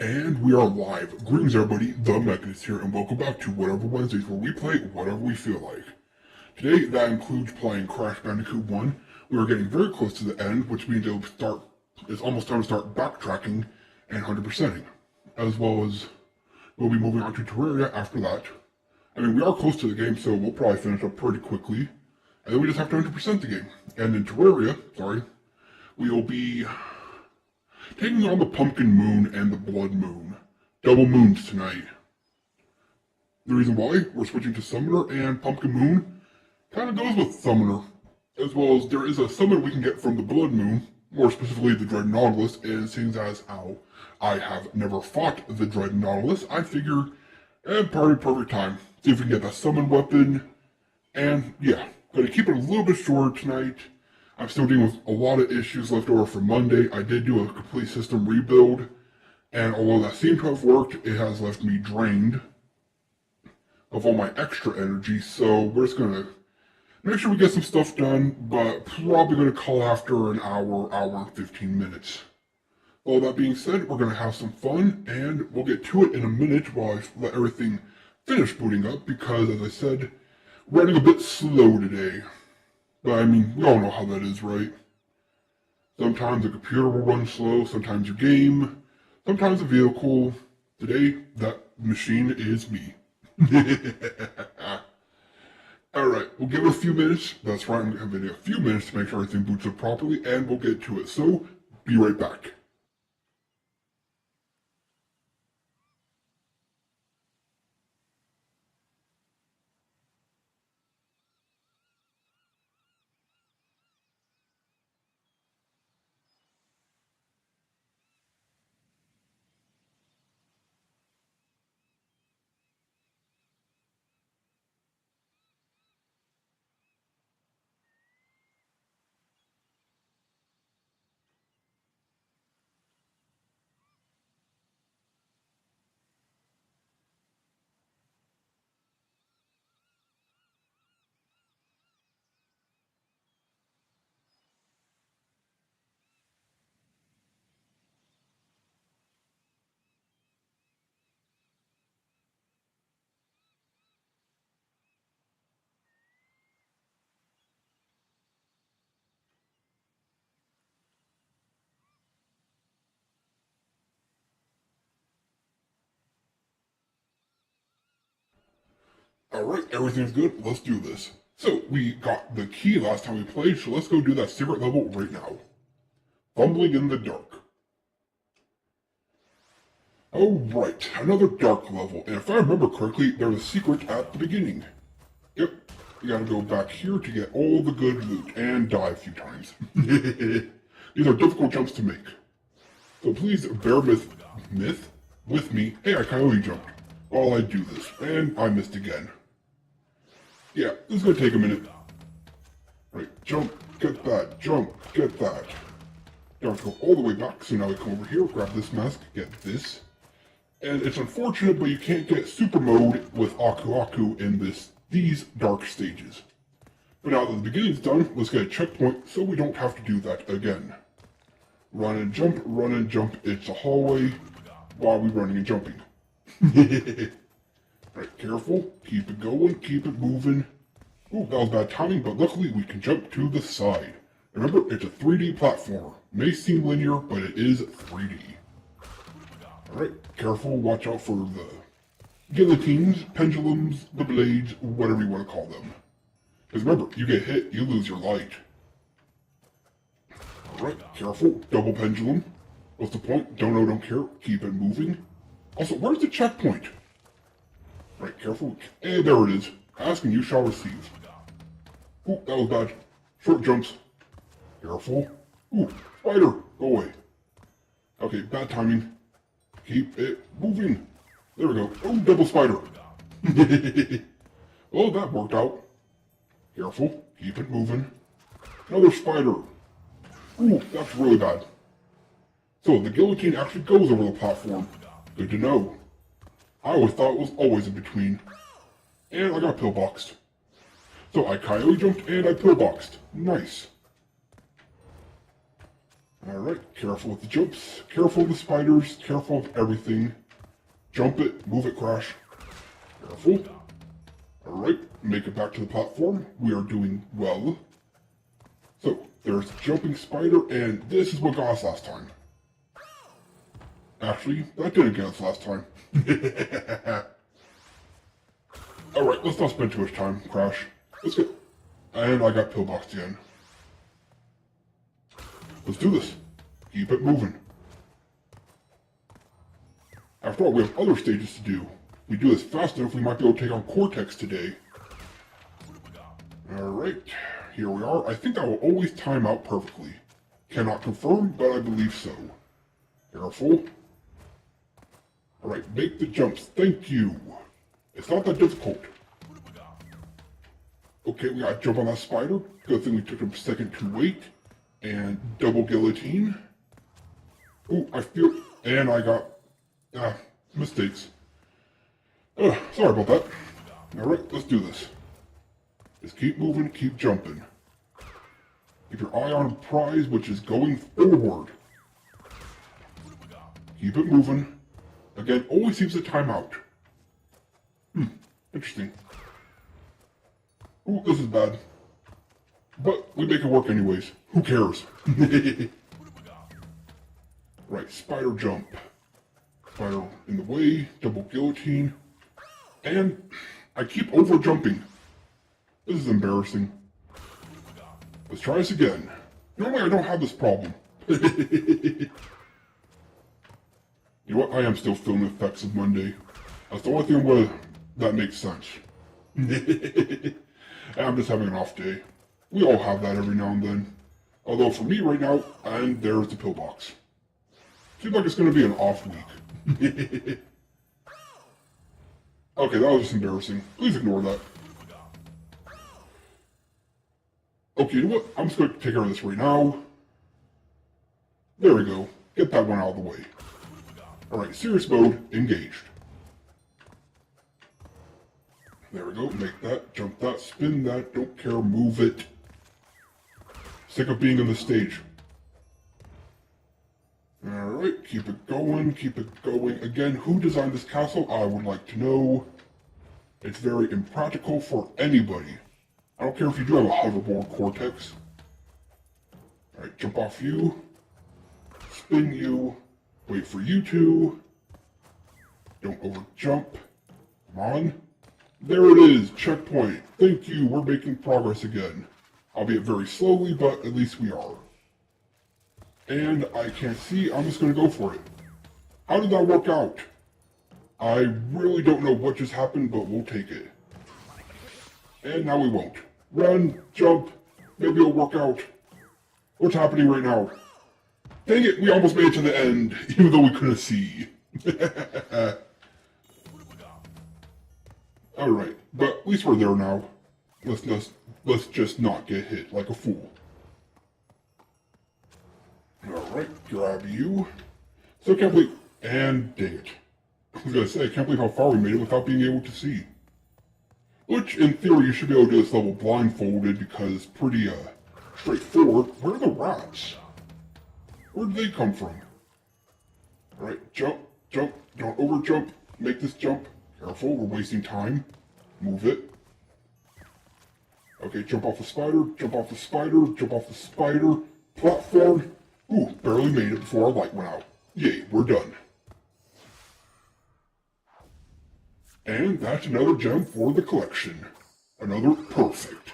And we are live. Greetings everybody, the Mechanist here, and welcome back to Whatever Wednesdays, where we play whatever we feel like. Today, that includes playing Crash Bandicoot 1. We are getting very close to the end, which means it's almost time to start backtracking and 100%ing. As well as, we'll be moving on to Terraria after that. I mean, we are close to the game, so we'll probably finish up pretty quickly. And then we just have to 100% the game. And in Terraria, we will be taking on the Pumpkin Moon and the Blood Moon. Double moons tonight. The reason why we're switching to Summoner and Pumpkin Moon kind of goes with Summoner. As well as there is a summon we can get from the Blood Moon, more specifically the Dread Nautilus, and seeing as how I have never fought the Dread Nautilus, I figure, probably perfect time. See if we can get that summon weapon, and yeah, gonna keep it a little bit shorter tonight. I'm still dealing with a lot of issues left over from Monday. I did do a complete system rebuild, and although that seemed to have worked, it has left me drained of all my extra energy, so we're just gonna make sure we get some stuff done, but probably gonna call after an hour and 15 minutes. All that being said, we're gonna have some fun, and we'll get to it in a minute while I let everything finish booting up, because as I said, running a bit slow today. But I mean, we all know how that is, right? Sometimes the computer will run slow, sometimes your game, sometimes the vehicle. Today, that machine is me. Alright, we'll give it a few minutes. That's right, I'm giving it a few minutes to make sure everything boots up properly, and we'll get to it. So, be right back. Alright, everything's good, let's do this. So, we got the key last time we played, so let's go do that secret level right now. Fumbling in the dark. Alright, another dark level, and if I remember correctly, there's a secret at the beginning. Yep, you gotta go back here to get all the good loot, and die a few times. These are difficult jumps to make. So please bear with me. Hey, I coyote jumped while I do this, and I missed again. Yeah, this is gonna take a minute. Right, jump, get that, jump, get that. Now let's go all the way back, so now we come over here, grab this mask, get this. And it's unfortunate, but you can't get super mode with Aku Aku in these dark stages. But now that the beginning's done, let's get a checkpoint so we don't have to do that again. Run and jump, it's a hallway while we're running and jumping. Right, careful, keep it going, keep it moving. Ooh, that was bad timing, but luckily we can jump to the side. Remember, it's a 3D platformer. May seem linear, but it is 3D. Alright, careful, watch out for the guillotines, pendulums, the blades, whatever you want to call them. Because remember, you get hit, you lose your light. Alright, careful, double pendulum. What's the point? Don't know, don't care, keep it moving. Also, where's the checkpoint? Right, careful. And there it is. Ask and you shall receive. Ooh, that was bad. Short jumps. Careful. Ooh, spider, go away. Okay, bad timing. Keep it moving. There we go. Oh, double spider. Well, that worked out. Careful, keep it moving. Another spider. Ooh, that's really bad. So, the guillotine actually goes over the platform. Good to know. I always thought it was always in between. And I got pillboxed. So I coyote jumped and I pillboxed. Nice. Alright, careful with the jumps, careful with the spiders, careful with everything. Jump it, move it, crash. Careful. Alright, make it back to the platform. We are doing well. So, there's a jumping spider, and this is what got us last time. Actually, that didn't get us last time. Alright, let's not spend too much time, crash. Let's go. And I got pillboxed again. Let's do this. Keep it moving. After all, we have other stages to do. If we do this fast enough, we might be able to take on Cortex today. Alright, here we are. I think I will always time out perfectly. Cannot confirm, but I believe so. Careful. Alright, make the jumps. Thank you. It's not that difficult. Okay, we gotta jump on that spider. Good thing we took a second to wait. And double guillotine. Ooh, I feel... And I got... mistakes. Sorry about that. Alright, let's do this. Just keep moving, keep jumping. Keep your eye on a prize, which is going forward. Keep it moving. Again, always seems to time out. Interesting. Ooh, this is bad. But we make it work anyways. Who cares? Right, spider jump. Spider in the way, double guillotine. And I keep over jumping. This is embarrassing. Let's try this again. Normally I don't have this problem. You know what? I am still feeling the effects of Monday. That's the only thing that makes sense. I'm just having an off day. We all have that every now and then. Although for me right now, and there's the pillbox. Seems like it's going to be an off week. Okay, that was just embarrassing. Please ignore that. Okay, you know what? I'm just going to take care of this right now. There we go. Get that one out of the way. Alright, serious mode, engaged. There we go, make that, jump that, spin that, don't care, move it. Sick of being on the stage. Alright, keep it going, keep it going. Again, who designed this castle? I would like to know. It's very impractical for anybody. I don't care if you do have a hoverboard, Cortex. Alright, jump off you. Spin you. Wait for you to. Don't over jump. Come on. There it is, checkpoint. Thank you, we're making progress again. Albeit very slowly, but at least we are. And I can't see, I'm just going to go for it. How did that work out? I really don't know what just happened, but we'll take it. And now we won't. Run, jump, maybe it'll work out. What's happening right now? Dang it, we almost made it to the end, even though we couldn't see. Alright, but at least we're there now. Let's just not get hit like a fool. Alright, grab you. So I can't believe... And dang it. I was gonna say, I can't believe how far we made it without being able to see. Which, in theory, you should be able to do this level blindfolded because it's pretty, straightforward. Where are the rats? Where did they come from? Alright, jump, jump, don't over jump. Make this jump. Careful, we're wasting time. Move it. Okay, jump off the spider, jump off the spider, jump off the spider. Platform. Ooh, barely made it before our light went out. Yay, we're done. And that's another gem for the collection. Another perfect.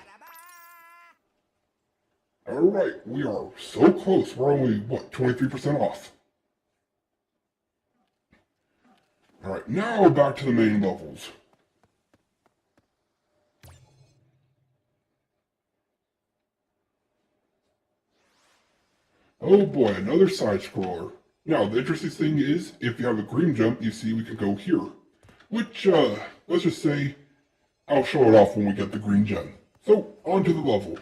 Alright, we are so close. We're only, what, 23% off. Alright, now back to the main levels. Oh boy, another side scroller. Now, the interesting thing is, if you have a green jump, you see we could go here. Which, let's just say, I'll show it off when we get the green gem. So, onto the level.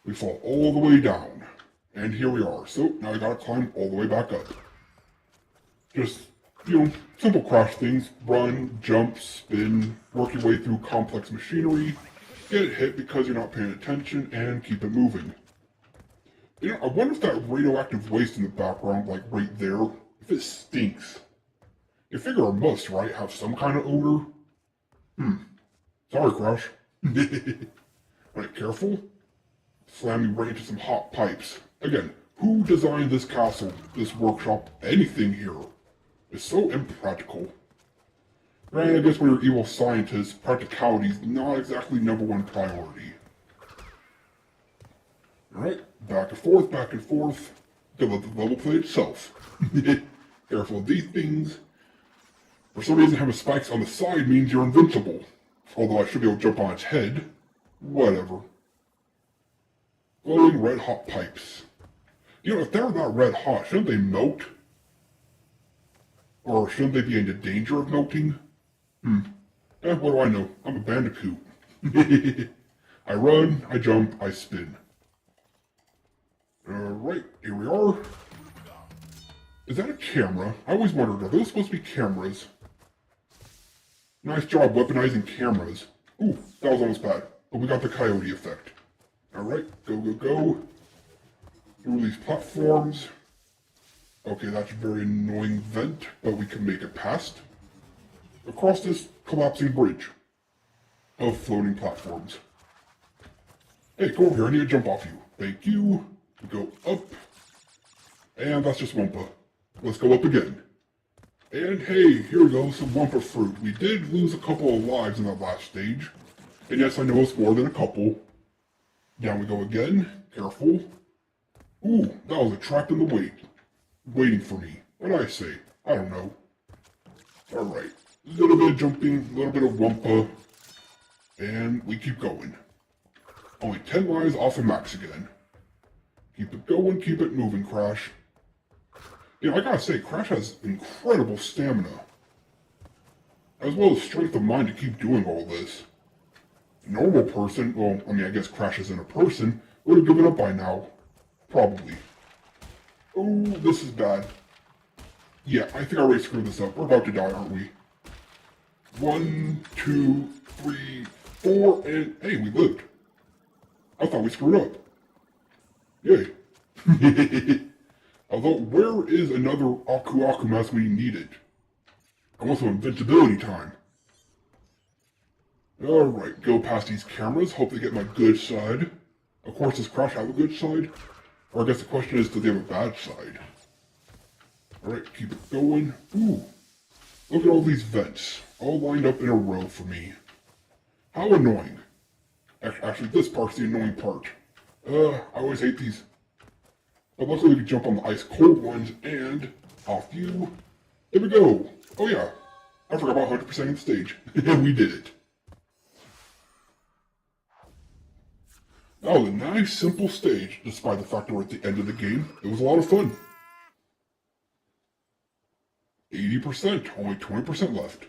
We fall all the way down. And here we are. So, now I gotta climb all the way back up. Just, you know, simple crash things. Run, jump, spin, work your way through complex machinery, get hit because you're not paying attention, and keep it moving. You know, I wonder if that radioactive waste in the background, like right there, if it stinks. You figure it must, right? Have some kind of odor? Sorry, Crash. Alright, careful. Slam you right into some hot pipes. Again, who designed this castle, this workshop, anything here? It's so impractical. Right, I guess when you're evil scientists, practicality's not exactly #1 priority. Alright, back and forth, back and forth. Don't let the level play itself. Careful of these things. For some reason, having spikes on the side means you're invincible. Although I should be able to jump on its head. Whatever. Glowing red hot pipes. You know, if they're that red hot, shouldn't they melt? Or shouldn't they be in danger of melting? What do I know? I'm a Bandicoot. I run, I jump, I spin. Alright, here we are. Is that a camera? I always wondered, are those supposed to be cameras? Nice job weaponizing cameras. Ooh, that was almost bad. But we got the coyote effect. Alright, go, go, go. Through these platforms. Okay, that's a very annoying vent, but we can make it past. Across this collapsing bridge of floating platforms. Hey, go over here, I need to jump off you. Thank you. We go up. And that's just Wumpa. Let's go up again. And hey, here we go, some Wumpa fruit. We did lose a couple of lives in that last stage. And yes, I know it's more than a couple. Down we go again. Careful. Ooh, that was a trap in the waiting for me. What did I say? I don't know. Alright. A little bit of jumping, a little bit of Wumpa. And we keep going. Only 10 lives off of max again. Keep it going, keep it moving, Crash. You know, I gotta say, Crash has incredible stamina. As well as strength of mind to keep doing all this. A normal person, well, I mean, I guess Crash isn't a person, would have given up by now. Probably. Oh, this is bad. Yeah, I think I already screwed this up. We're about to die, aren't we? 1, 2, 3, 4, and hey, we lived. I thought we screwed up. Yay. Although, where is another Aku Aku mask we needed? I want some invincibility time. Alright, go past these cameras, hope they get my good side. Of course, does Crash have a good side? Or I guess the question is, do they have a bad side? Alright, keep it going. Ooh, look at all these vents, all lined up in a row for me. How annoying. Actually, this part's the annoying part. I always hate these. But luckily we can jump on the ice cold ones, and off you. There we go. Oh yeah, I forgot about 100% the stage. And we did it. That was a nice, simple stage, despite the fact that we're at the end of the game. It was a lot of fun. 80%, only 20% left.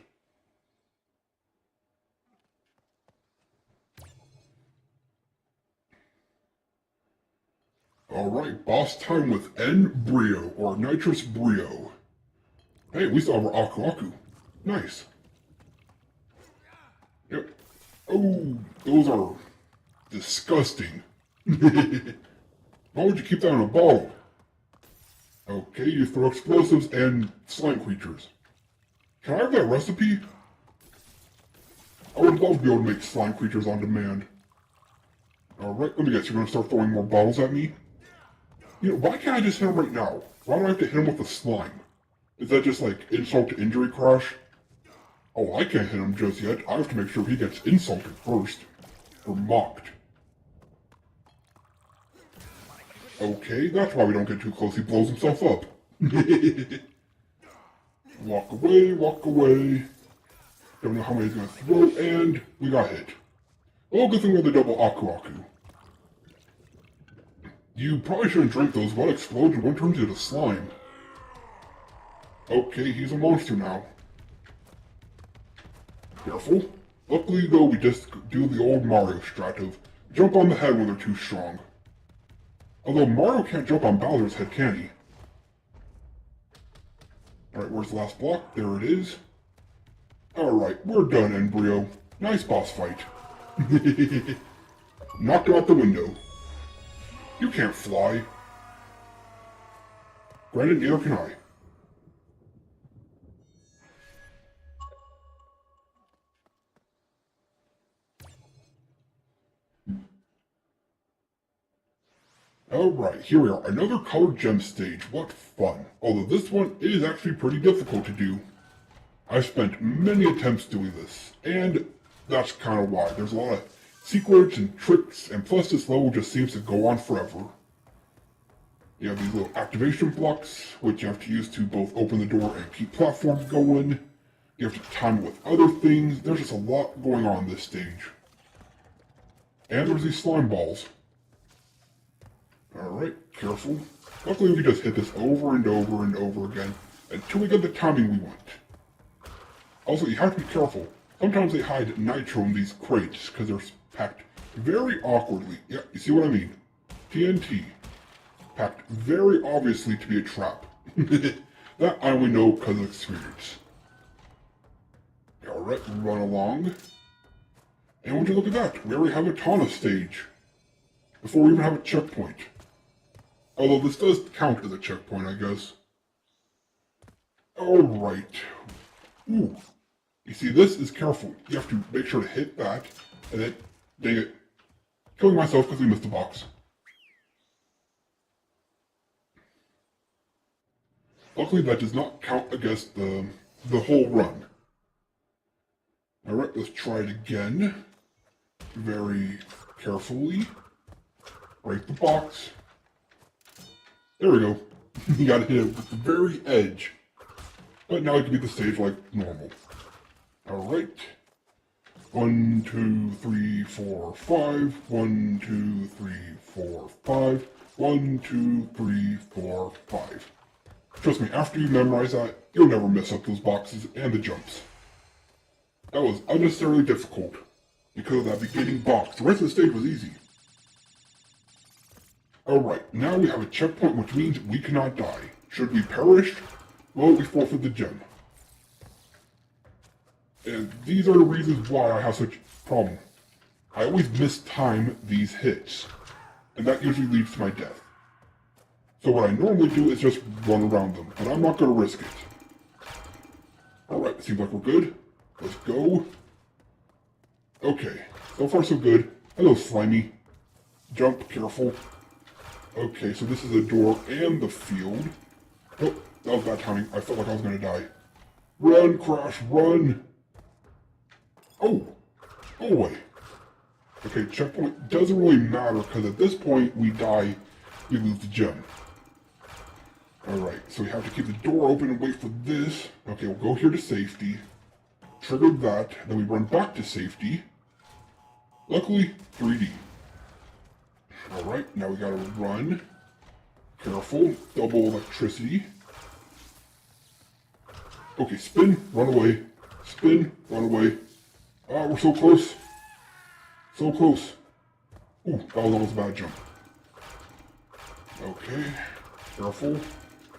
Alright, boss time with N Brio, or Nitrous Brio. Hey, we still have our Aku Aku. Nice. Yep. Oh, those are disgusting. Why would you keep that in a bottle? Okay, you throw explosives and slime creatures. Can I have that recipe? I would love to be able to make slime creatures on demand. Alright, let me guess, you're gonna start throwing more bottles at me? You know, why can't I just hit him right now? Why do I have to hit him with a slime? Is that just like insult to injury, Crash? Oh, I can't hit him just yet. I have to make sure he gets insulted first. Or mocked. Okay, that's why we don't get too close. He blows himself up. Walk away, walk away. Don't know how many he's gonna throw, and we got hit. Oh, good thing we had the double Aku Aku. You probably shouldn't drink those. One explosion, one turns into slime. Okay, he's a monster now. Careful. Luckily, though, we just do the old Mario strat of jump on the head when they're too strong. Although Mario can't jump on Bowser's head, can he? Alright, where's the last block? There it is. Alright, we're done, Embryo. Nice boss fight. Knocked him out the window. You can't fly. Granted, neither can I. Alright, here we are, another colored gem stage. What fun. Although this one is actually pretty difficult to do. I've spent many attempts doing this, and that's kind of why. There's a lot of secrets and tricks, and plus this level just seems to go on forever. You have these little activation blocks, which you have to use to both open the door and keep platforms going. You have to time it with other things. There's just a lot going on this stage. And there's these slime balls. Alright, careful. Luckily we can just hit this over and over and over again until we get the timing we want. Also, you have to be careful. Sometimes they hide nitro in these crates because they're packed very awkwardly. Yeah, you see what I mean? TNT. Packed very obviously to be a trap. That I only know because of experience. Alright, run along. And would you look at that? We already have a Tana stage. Before we even have a checkpoint. Although this does count as a checkpoint, I guess. Alright. Ooh. You see, this is careful. You have to make sure to hit that, and then, dang it. Killing myself because we missed the box. Luckily, that does not count against the whole run. Alright, let's try it again. Very carefully. Break the box. There we go. You gotta hit it with the very edge. But now we can beat the stage like normal. Alright. 1, 2, 3, 4, 5. 1, 2, 3, 4, 5. 1, 2, 3, 4, 5. Trust me, after you memorize that, you'll never mess up those boxes and the jumps. That was unnecessarily difficult because of that beginning box. The rest of the stage was easy. Alright, now we have a checkpoint, which means we cannot die. Should we perish? Well, we forfeit the gem. And these are the reasons why I have such a problem. I always mistime these hits, and that usually leads to my death. So what I normally do is just run around them, but I'm not going to risk it. Alright, seems like we're good. Let's go. Okay, so far so good. Hello, Slimy. Jump, careful. Okay, so this is the door and the field. Oh, that was bad timing. I felt like I was going to die. Run, Crash, run! Oh! Go away. Okay, checkpoint doesn't really matter, because at this point we die, we lose the gem. Alright, so we have to keep the door open and wait for this. Okay, we'll go here to safety. Trigger that, then we run back to safety. Luckily, 3D. Alright, now we gotta run. Careful, double electricity. Okay, spin, run away. Spin, run away. Ah, we're so close. So close. Ooh, that was almost a bad jump. Okay, careful.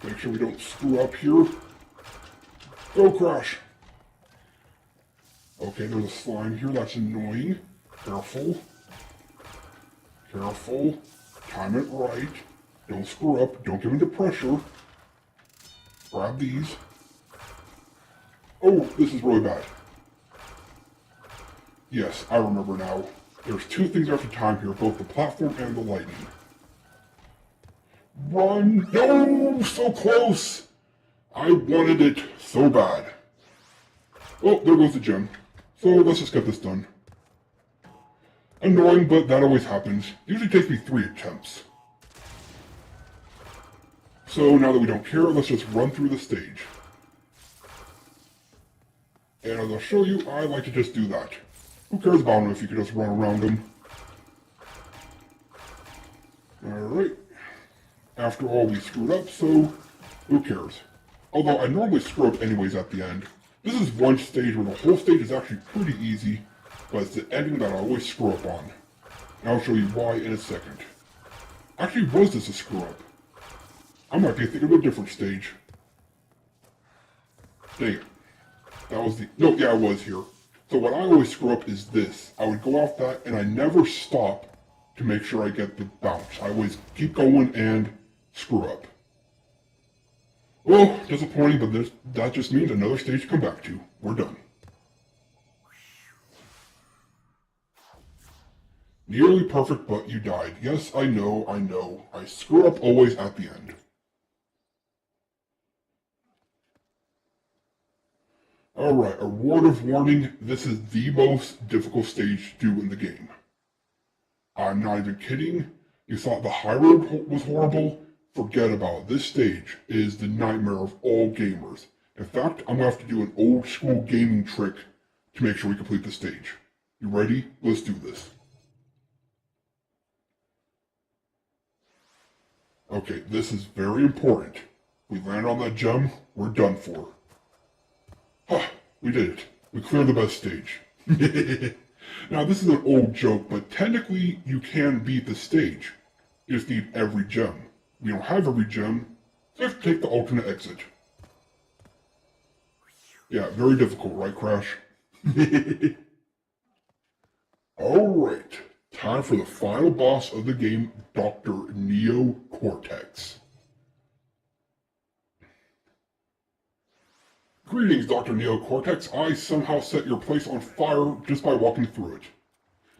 Make sure we don't screw up here. Go, Crash! Okay, there's a slime here, that's annoying. Careful. Careful. Time it right. Don't screw up. Don't give into pressure. Grab these. Oh, this is really bad. Yes, I remember now. There's two things I have to time here, both the platform and the lightning. Run! No! So close! I wanted it so bad. Oh, there goes the gem. So let's just get this done. Annoying, but that always happens. Usually takes me 3 attempts. So now that we don't care, let's just run through the stage. And as I'll show you, I like to just do that. Who cares about them if you could just run around them? Alright. After all, we screwed up, so who cares? Although I normally screw up anyways at the end. This is one stage where the whole stage is actually pretty easy, but it's the ending that I always screw up on. And I'll show you why in a second. Actually, was this a screw up? I might be thinking of a different stage. Dang it. That was the... No, yeah, I was here. So what I always screw up is this. I would go off that, and I never stop to make sure I get the bounce. I always keep going and screw up. Well, disappointing, but that just means another stage to come back to. We're done. Nearly perfect, but you died. Yes, I know. I screw up always at the end. Alright, a word of warning, this is the most difficult stage to do in the game. I'm not even kidding. You thought the high road was horrible? Forget about it. This stage is the nightmare of all gamers. In fact, I'm going to have to do an old school gaming trick to make sure we complete the stage. You ready? Let's do this. Okay, this is very important. We land on that gem, we're done for. Huh, we did it. We cleared the best stage. Now, this is an old joke, but technically you can beat the stage. You just need every gem. We don't have every gem, so you have to take the alternate exit. Yeah, very difficult, right, Crash? Alright, time for the final boss of the game, Dr. Neo Cortex. Greetings, Dr. Neo Cortex. I somehow set your place on fire just by walking through it.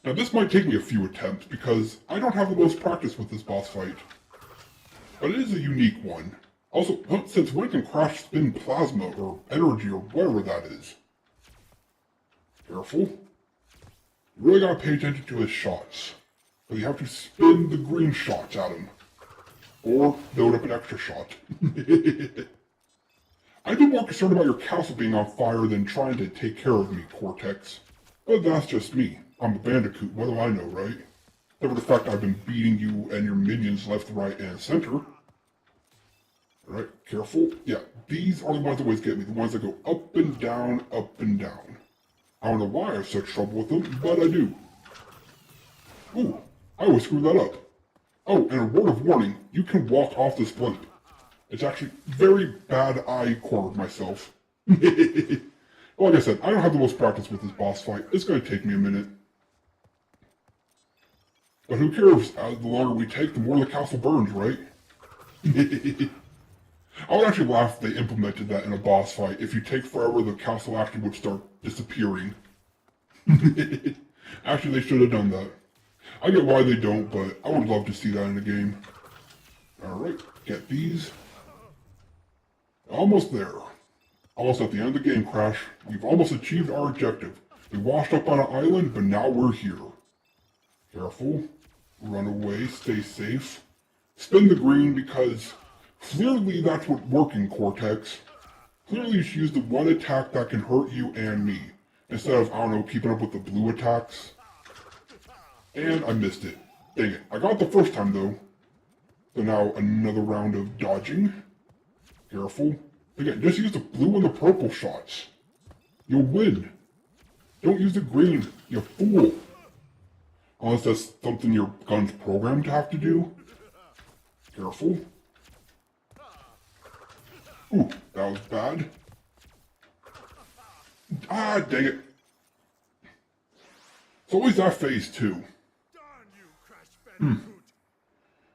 Now this might take me a few attempts because I don't have the most practice with this boss fight. But it is a unique one. Also, since when can Crash spin plasma or energy or whatever that is? Careful. You really gotta pay attention to his shots. But you have to spin the green shots at him. Or build up an extra shot. I'd be more concerned about your castle being on fire than trying to take care of me, Cortex. But that's just me. I'm a Bandicoot, what do I know, right? Never the fact I've been beating you and your minions left, right, and center. Alright, careful. Yeah, these are the ones that always get me. The ones that go up and down, up and down. I don't know why I have such trouble with them, but I do. Ooh, I always screw that up. Oh, and a word of warning, you can walk off this blimp. It's actually very bad I cornered myself. Like I said, I don't have the most practice with this boss fight. It's going to take me a minute. But who cares? The longer we take, the more the castle burns, right? I would actually laugh if they implemented that in a boss fight. If you take forever, the castle actually would start disappearing. Actually, they should have done that. I get why they don't, but I would love to see that in the game. Alright, get these. Almost there. Almost at the end of the game, Crash. We've almost achieved our objective. We washed up on an island, but now we're here. Careful. Run away. Stay safe. Spin the green because clearly that's what's working, Cortex. Clearly you should use the one attack that can hurt you and me. Instead of, I don't know, keeping up with the blue attacks. And I missed it. Dang it. I got it the first time though. So now another round of dodging. Careful. Again, just use the blue and the purple shots. You'll win. Don't use the green, you fool. Unless that's something your gun's programmed to have to do. Careful. Ooh, that was bad. Ah, dang it. It's always that phase too.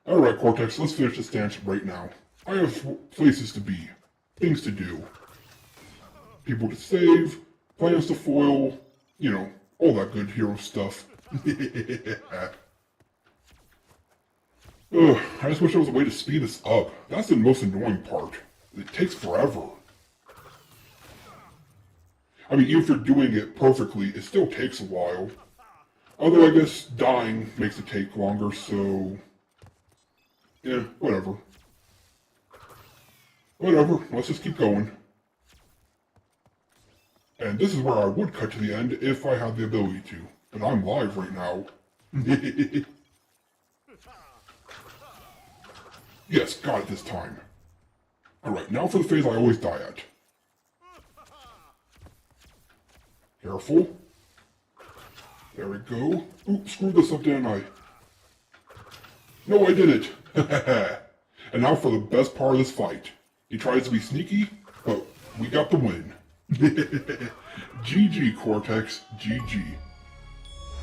Alright, Cortex, let's finish this dance right now. I have places to be, things to do, people to save, plans to foil, you know, all that good hero stuff. Ugh, I just wish there was a way to speed this up. That's the most annoying part. It takes forever. I mean, even if you're doing it perfectly, it still takes a while. Although I guess dying makes it take longer, so... yeah, whatever. Whatever, let's just keep going. And this is where I would cut to the end if I had the ability to. But I'm live right now. Yes, got it this time. Alright, now for the phase I always die at. Careful. There we go. Oops, screwed this up, didn't I? No, I did it! And now for the best part of this fight. He tries to be sneaky, but we got the win. GG, Cortex, GG.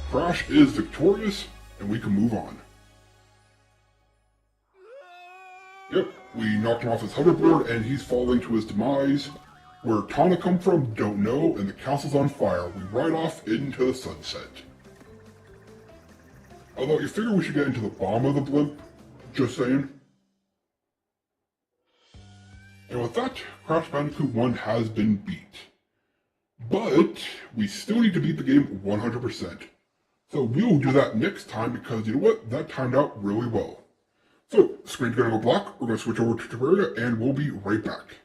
Crash is victorious, and we can move on. Yep, we knocked him off his hoverboard and he's falling to his demise. Where Tana come from, don't know, and the castle's on fire. We ride off into the sunset. Although you figure we should get into the bottom of the blimp, just saying. And with that, Crash Bandicoot 1 has been beat. But we still need to beat the game 100%. So we'll do that next time because you know what? That timed out really well. So, screen's gonna go black, we're gonna switch over to Terraria, and we'll be right back.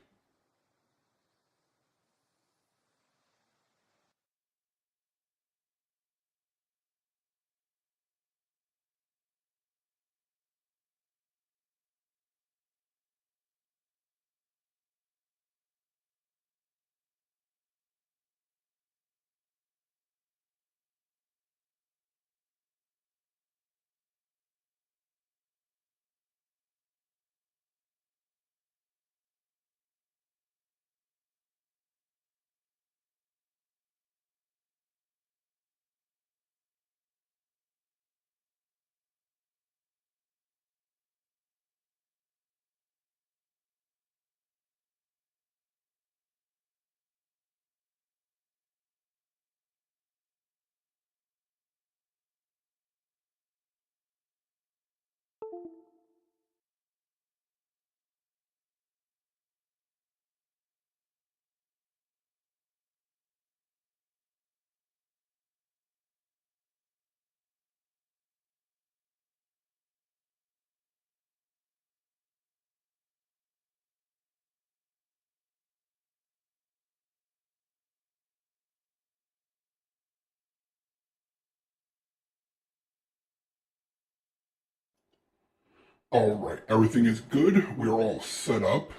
Alright, everything is good, we are all set up.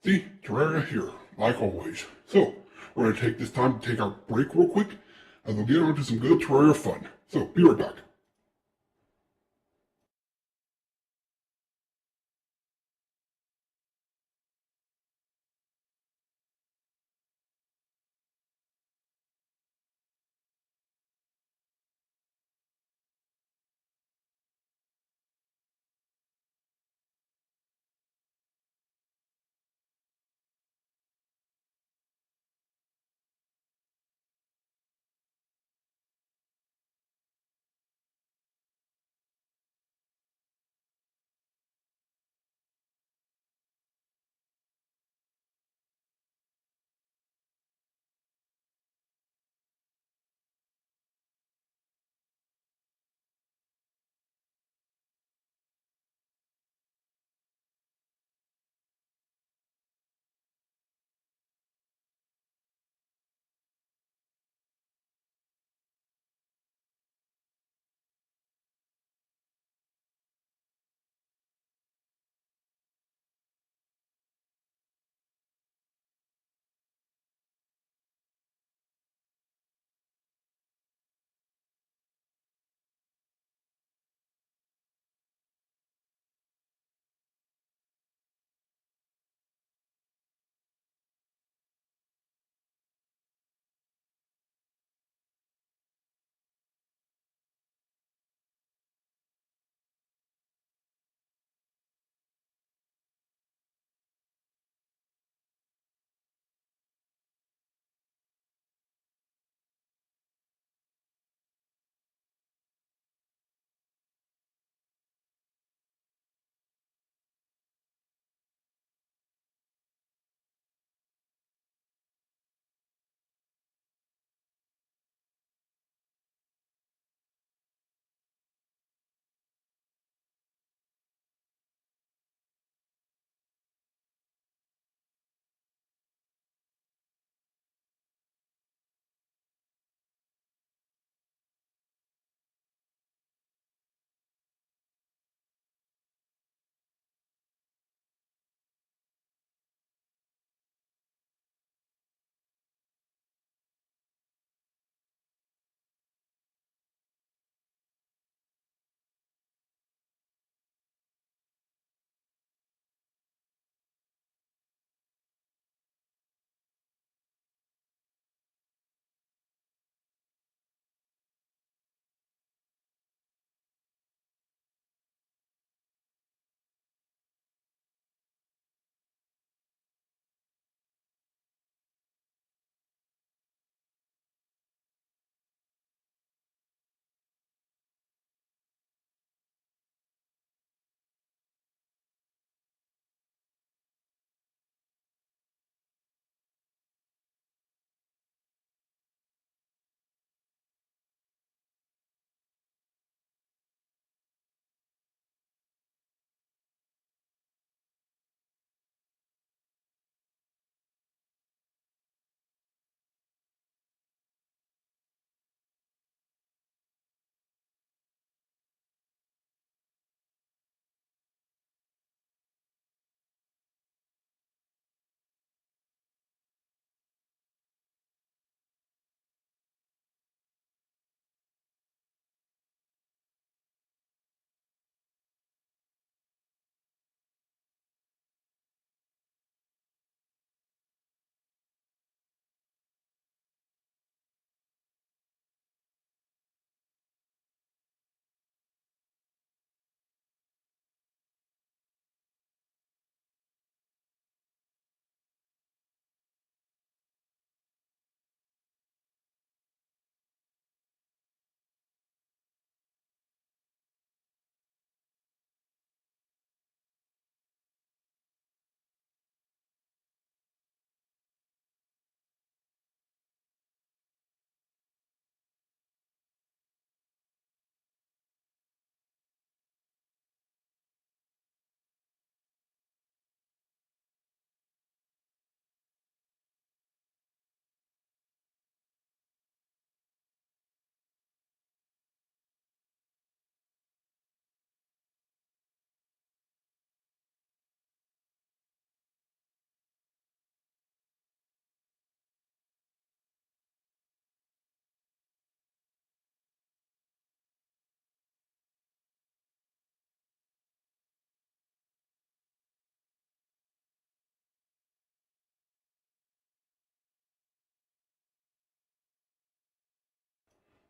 See, Terraria here, like always. So, we're gonna take this time to take our break real quick, and we'll get on to some good Terraria fun. So, be right back.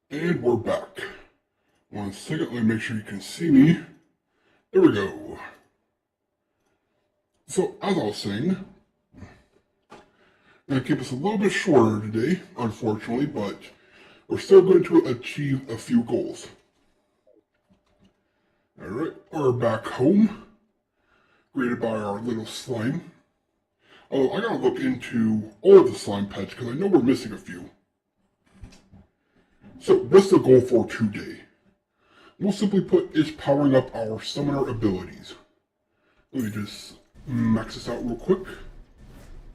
And we're back. 1 second, let me make sure you can see me. There we go. So, as I was saying, I'm going to keep us a little bit shorter today, unfortunately, but we're still going to achieve a few goals. Alright, we're back home, greeted by our little slime. Although, I gotta look into all of the slime pets, because I know we're missing a few. So, what's the goal for today? We'll simply put is powering up our summoner abilities. Let me just max this out real quick.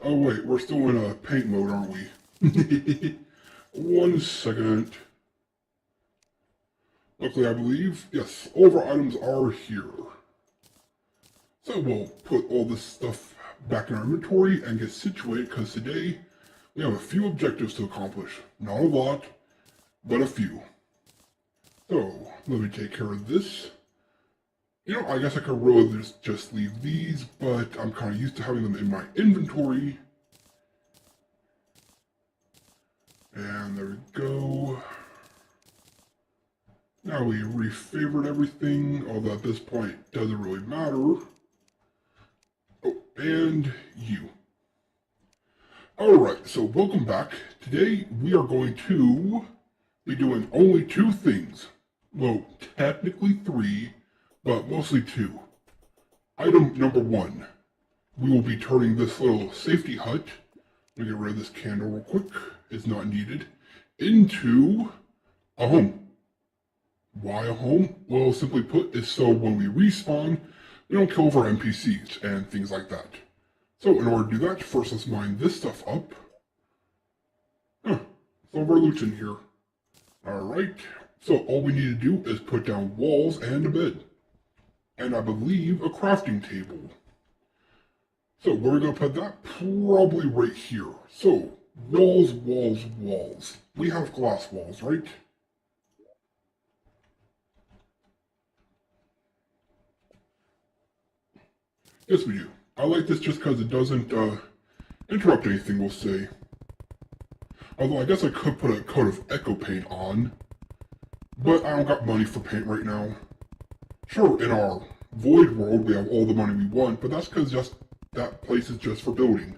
Oh wait, we're still in a paint mode, aren't we? 1 second. Luckily, I believe, yes, all of our items are here. So we'll put all this stuff back in our inventory and get situated, because today we have a few objectives to accomplish. Not a lot, but a few. So, let me take care of this. You know, I guess I could really just leave these, but I'm kind of used to having them in my inventory. And there we go. Now we refavored everything, although at this point it doesn't really matter. Oh, and you. Alright, so welcome back. Today we are going to be doing only 2 things. Well, technically 3, but mostly 2. Item number 1. We will be turning this little safety hut, let me get rid of this candle real quick, it's not needed, into a home. Why a home? Well, simply put, is so when we respawn, we don't kill our NPCs and things like that. So in order to do that, first let's mine this stuff up. Some of our loot's in here. Alright, so all we need to do is put down walls and a bed. And I believe a crafting table. So where are we going to put that? Probably right here. So, walls, walls, walls. We have glass walls, right? Yes, we do. I like this just because it doesn't interrupt anything, we'll say. Although I guess I could put a coat of echo paint on. But I don't got money for paint right now. Sure, in our void world we have all the money we want, but that's because just that place is just for building.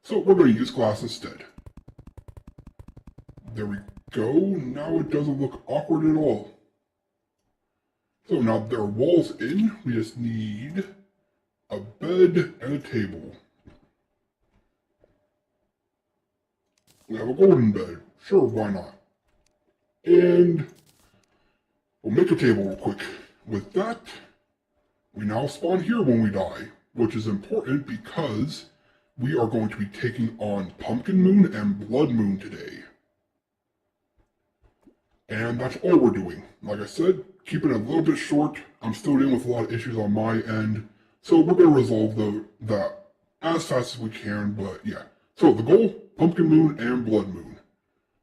So we're going to use glass instead. There we go. Now it doesn't look awkward at all. So now there are walls in, we just need a bed and a table. We have a golden bed. Sure, why not? And we'll make a table real quick. With that, we now spawn here when we die, which is important because we are going to be taking on Pumpkin Moon and Blood Moon today. And that's all we're doing. Like I said, keeping it a little bit short. I'm still dealing with a lot of issues on my end, so we're going to resolve that as fast as we can, but yeah. So the goal, Pumpkin Moon and Blood Moon.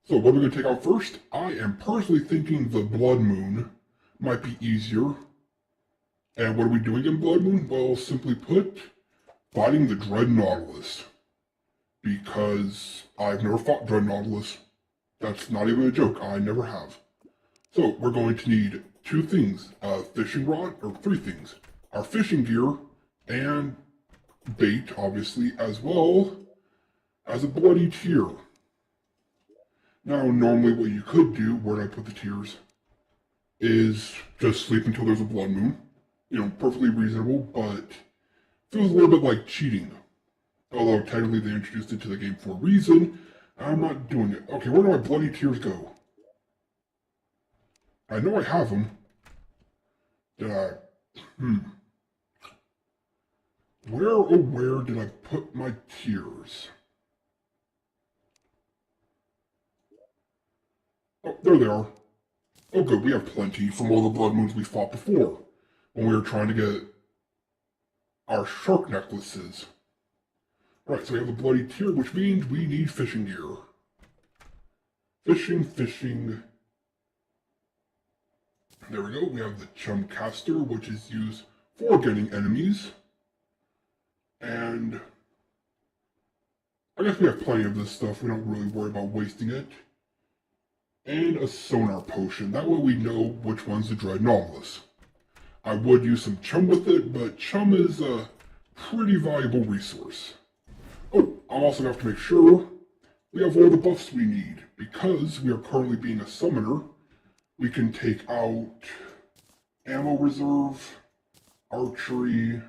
So what are we going to take out first? I am personally thinking the Blood Moon might be easier. And what are we doing in Blood Moon? Well, simply put, fighting the Dread Nautilus. Because I've never fought Dread Nautilus. That's not even a joke, I never have. So we're going to need 2 things, a fishing rod, or 3 things. Our fishing gear, and bait, obviously, as well as a bloody tear. Now, normally what you could do, where did I put the tears, is just sleep until there's a blood moon. You know, perfectly reasonable, but feels a little bit like cheating. Although technically they introduced it to the game for a reason, I'm not doing it. Okay, where do my bloody tears go? I know I have them. Did I? Where, oh where did I put my tears? Oh, there they are. Oh good, we have plenty from all the blood moons we fought before, when we were trying to get our shark necklaces. Right, so we have the bloody tear, which means we need fishing gear. Fishing. There we go, we have the chum caster, which is used for getting enemies. And I guess we have plenty of this stuff, we don't really worry about wasting it. and a sonar potion. That way we know which one's the Dread Nautilus. I would use some chum with it, but chum is a pretty valuable resource. Oh, I'm also going to have to make sure we have all the buffs we need. Because we are currently being a summoner, we can take out ammo reserve, archery,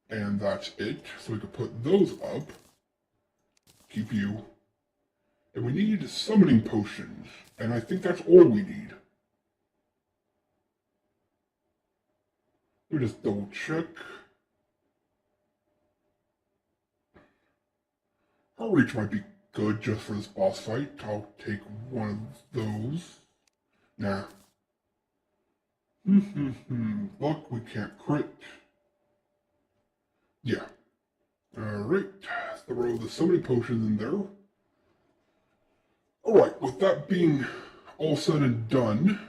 and that's it. So we can put those up. Keep you. And we need summoning potions, and I think that's all we need. Let me just double check. Heart reach might be good just for this boss fight. I'll take one of those. Nah. Luck, we can't crit. Yeah. Alright. Throw the summoning potions in there. Alright, with that being all said and done,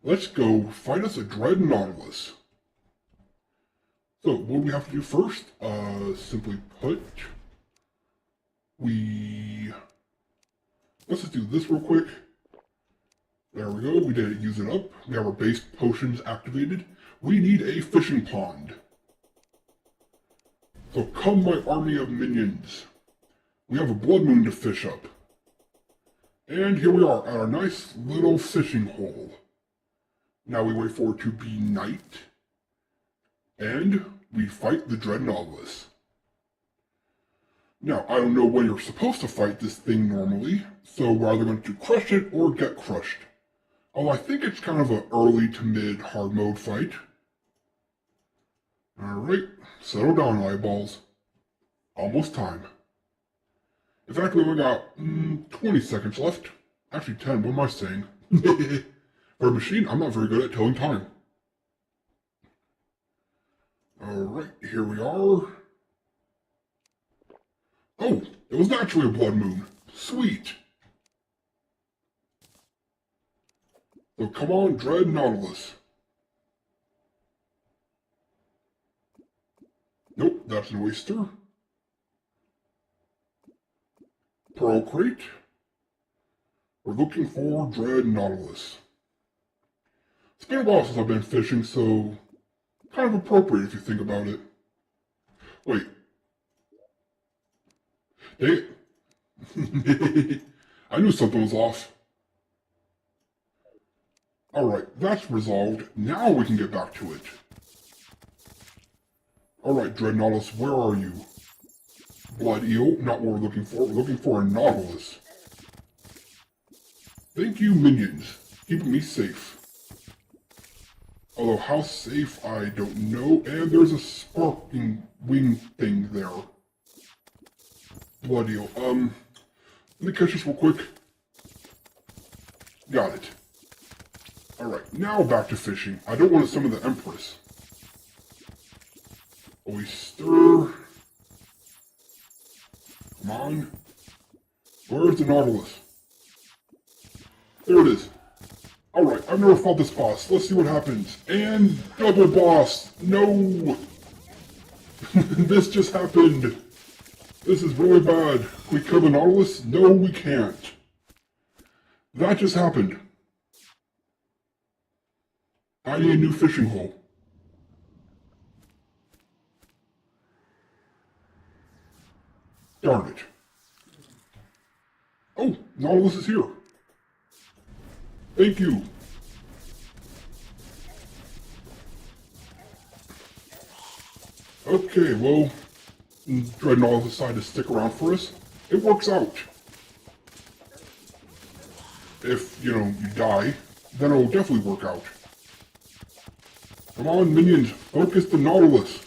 let's go fight us a Dread Nautilus. So, what do we have to do first? Simply put, let's just do this real quick. There we go, we didn't use it up. We have our base potions activated. We need a fishing pond. So come my army of minions. We have a blood moon to fish up. And here we are at our nice little fishing hole. Now we wait for it to be night. And we fight the Dread Nautilus. Now, I don't know when you're supposed to fight this thing normally, so we're either going to crush it or get crushed. Although I think it's kind of an early to mid hard mode fight. Alright, settle down, eyeballs. Almost time. In fact, we only got 20 seconds left. Actually 10, what am I saying? For a machine, I'm not very good at telling time. Alright, here we are. Oh, it was actually a blood moon. Sweet. So come on, Dread Nautilus. Nope, that's an oyster. Pearl crate. We're looking for Dread Nautilus. It's been a while since I've been fishing, so kind of appropriate if you think about it. Wait. Dang it. I knew something was off. Alright, that's resolved. Now we can get back to it. Alright, Dread Nautilus, where are you? Blood eel, not what we're looking for. We're looking for a Nautilus. Thank you, minions. Keeping me safe. Although how safe, I don't know. And there's a sparking wing thing there. Blood eel. Let me catch this real quick. Got it. Alright, now back to fishing. I don't want to summon the Empress. Oyster. Come on. Where's the Nautilus? There it is. Alright, I've never fought this boss. Let's see what happens. And double boss! No! This just happened. This is really bad. Can we kill the Nautilus? No, we can't. That just happened. I need a new fishing hole. Darn it. Oh, Nautilus is here. Thank you. Okay, well, Dread Nautilus decided to stick around for us. It works out. If, you die, then it'll definitely work out. Come on, minions, focus the Nautilus.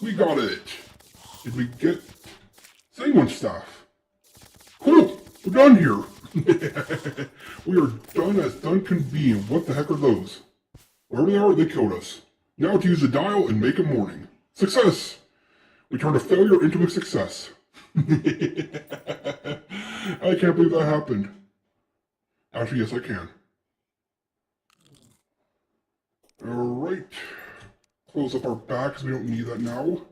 We got it. Did we get Sane staff? Cool, we're done here. We are done as done can be, and what the heck are those? Wherever they are, they killed us. Now to use the dial and make a morning. Success! We turned a failure into a success. I can't believe that happened. Actually, yes, I can. Alright. Close up our backs, we don't need that now.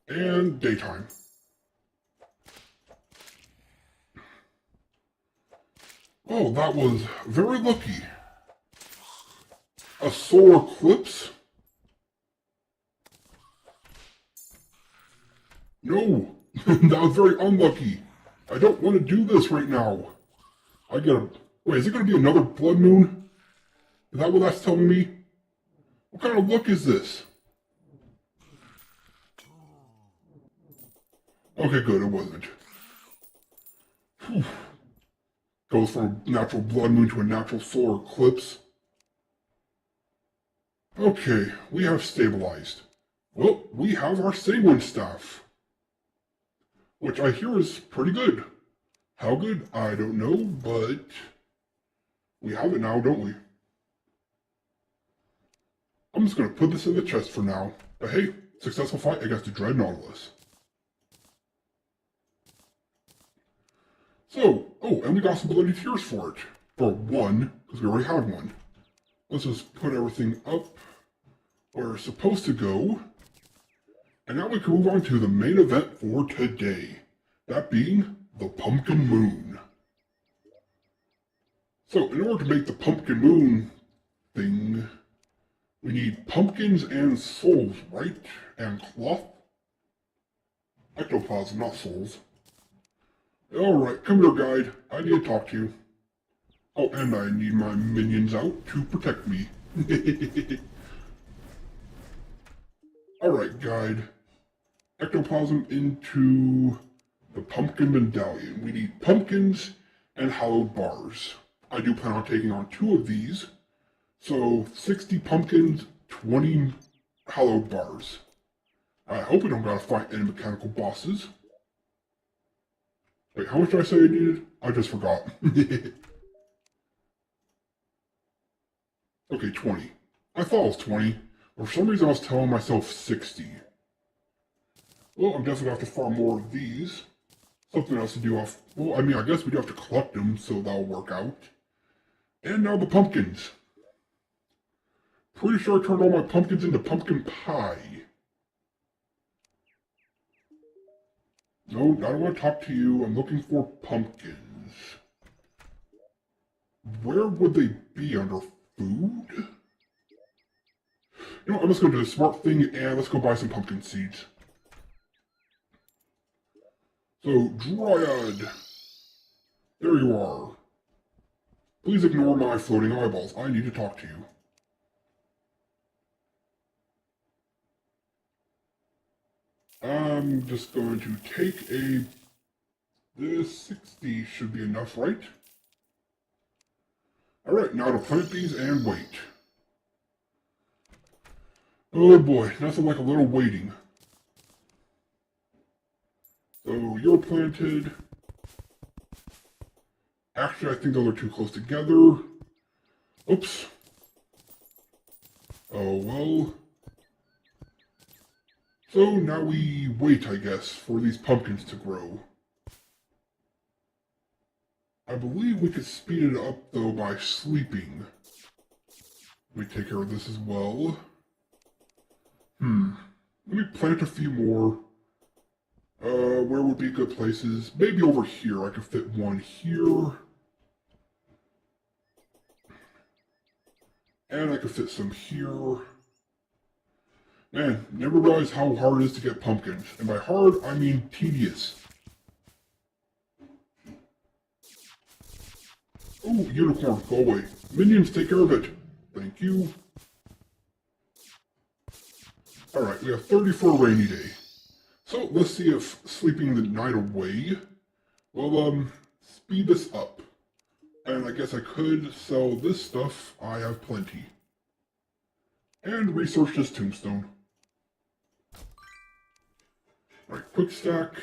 And daytime. Oh, that was very lucky. A solar eclipse? No, that was very unlucky. I don't want to do this right now. I gotta... Wait, is it gonna be another blood moon? Is that what that's telling me? What kind of luck is this? Okay, good, it wasn't. Whew. Goes from a natural blood moon to a natural solar eclipse. Okay, we have stabilized. Well, we have our Sane staff. Which I hear is pretty good. How good? I don't know, but we have it now, don't we? I'm just gonna put this in the chest for now. But hey, successful fight against the Dread Nautilus. So, oh, and we got some bloody tears for it. For one, because we already have one. Let's just put everything up where it's supposed to go. And now we can move on to the main event for today. That being the Pumpkin Moon. So, in order to make the Pumpkin Moon thing, we need pumpkins and souls, right? And cloth? Ectoplasm, not souls. Alright, come here, guide. I need to talk to you. Oh, and I need my minions out to protect me. Alright, guide. Ectoplasm into the pumpkin medallion. We need pumpkins and hallowed bars. I do plan on taking on 2 of these. So, 60 pumpkins, 20 hallowed bars. I hope we don't gotta fight any mechanical bosses. Wait, how much did I say I needed? I just forgot. Okay, 20. I thought it was 20, but for some reason I was telling myself 60. Well, I'm definitely going to have to farm more of these. Something else to do off... Well, I mean, I guess we do have to collect them, so that'll work out. And now the pumpkins. Pretty sure I turned all my pumpkins into pumpkin pie. No, I don't want to talk to you. I'm looking for pumpkins. Where would they be? Under food? You know, I'm just going to do the smart thing and let's go buy some pumpkin seeds. So, Dryad. There you are. Please ignore my floating eyeballs. I need to talk to you. I'm just going to take a... This 60 should be enough, right? Alright, now to plant these and wait. Oh boy, nothing like a little waiting. So, you're planted. Actually, I think those are too close together. Oops. Oh well. So now we wait, I guess, for these pumpkins to grow. I believe we could speed it up, though, by sleeping. Let me take care of this as well. Let me plant a few more. Where would be good places? Maybe over here. I could fit one here. And I could fit some here. Man, never realized how hard it is to get pumpkins. And by hard, I mean tedious. Oh, unicorn, go away. Minions, take care of it. Thank you. Alright, we have 30 for a rainy day. So, let's see if sleeping the night away will, speed this up. And I guess I could sell this stuff. I have plenty. And research this tombstone. Alright, quick stack.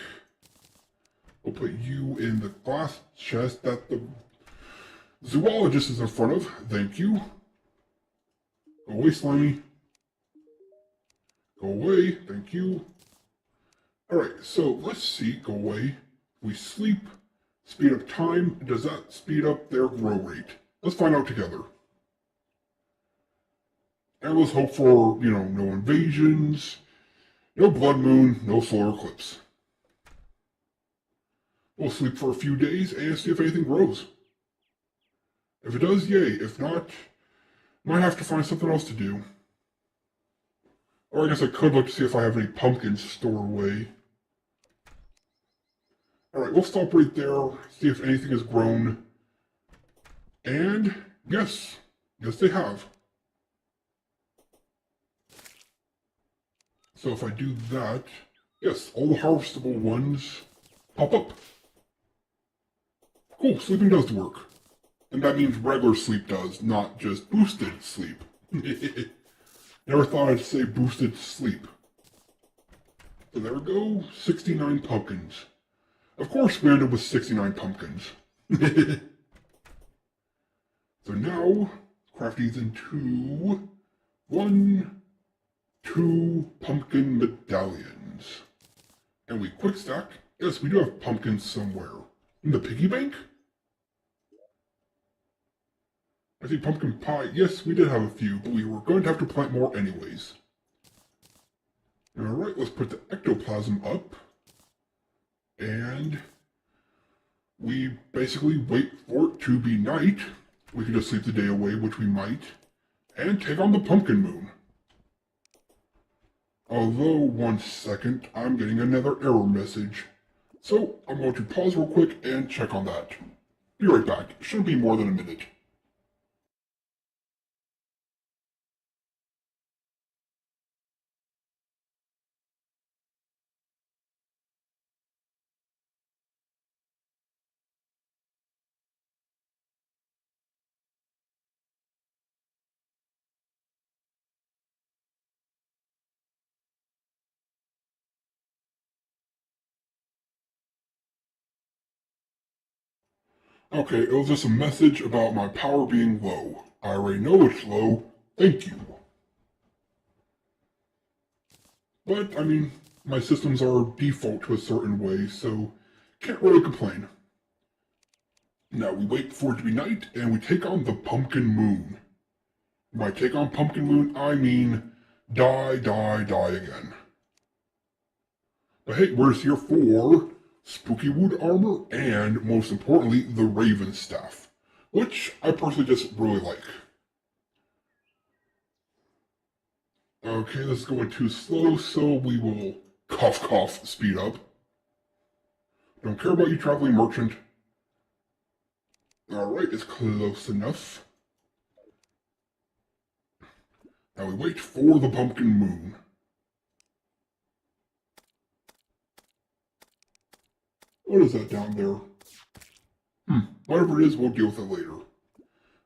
We'll put you in the glass chest that the zoologist is in front of. Thank you. Go away, Slimy. Go away. Thank you. Alright, so let's see. Go away. We sleep. Speed up time. Does that speed up their grow rate? Let's find out together. And let's hope for, no invasions. No blood moon, no solar eclipse. We'll sleep for a few days and see if anything grows. If it does, yay. If not, might have to find something else to do. Or I guess I could look to see if I have any pumpkins stored away. Alright, we'll stop right there, see if anything has grown. And, yes, they have. So if I do that, yes, all the harvestable ones pop up. Cool, sleeping does work. And that means regular sleep does, not just boosted sleep. Never thought I'd say boosted sleep. So there we go, 69 pumpkins. Of course we ended with 69 pumpkins. So now, craft these into 2 pumpkin medallions. And we quick stack. Yes, we do have pumpkins somewhere. In the piggy bank? I see pumpkin pie. Yes, we did have a few, but we were going to have to plant more anyways. Alright, let's put the ectoplasm up. And we basically wait for it to be night. We can just sleep the day away, which we might. And take on the pumpkin moon. Although, 1 second, I'm getting another error message. So, I'm going to pause real quick and check on that. Be right back. Shouldn't be more than a minute. Okay, it was just a message about my power being low. I already know it's low. Thank you. But, I mean, my systems are default to a certain way, so can't really complain. Now, we wait for it to be night, and we take on the pumpkin moon. By take on pumpkin moon, I mean die again. But hey, we're just here for spooky wood armor, and most importantly, the raven staff, which I personally just really like. Okay, this is going too slow, so we will cough speed up. Don't care about you, traveling merchant. Alright, it's close enough. Now we wait for the pumpkin moon. What is that down there? Whatever it is, we'll deal with it later.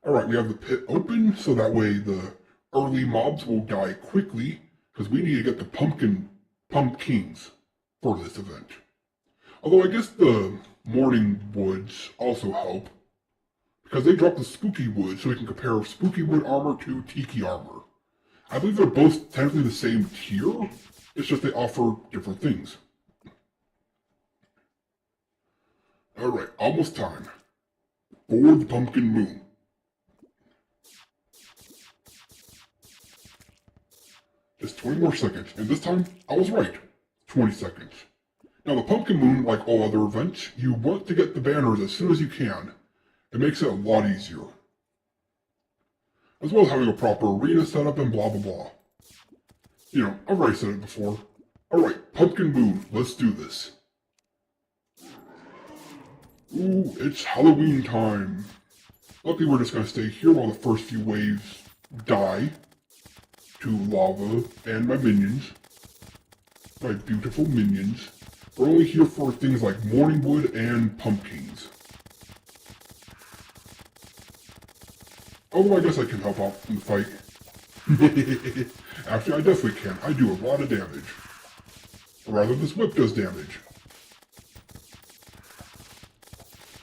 Alright, we have the pit open, so that way the early mobs will die quickly, because we need to get the pumpkins for this event. Although I guess the morning woods also help, because they drop the spooky wood, so we can compare spooky wood armor to tiki armor. I believe they're both technically the same tier, it's just they offer different things. Alright, almost time for the pumpkin moon. Just 20 more seconds, and this time, I was right. 20 seconds. Now the pumpkin moon, like all other events, you want to get the banners as soon as you can. It makes it a lot easier. As well as having a proper arena setup and blah blah blah. You know, I've already said it before. Alright, pumpkin moon, let's do this. Ooh, it's Halloween time. Luckily we're just gonna stay here while the first few waves die to lava and my minions. My beautiful minions. We're only here for things like morning wood and pumpkins. Although I guess I can help out in the fight. Actually, I definitely can. I do a lot of damage. Or rather, this whip does damage.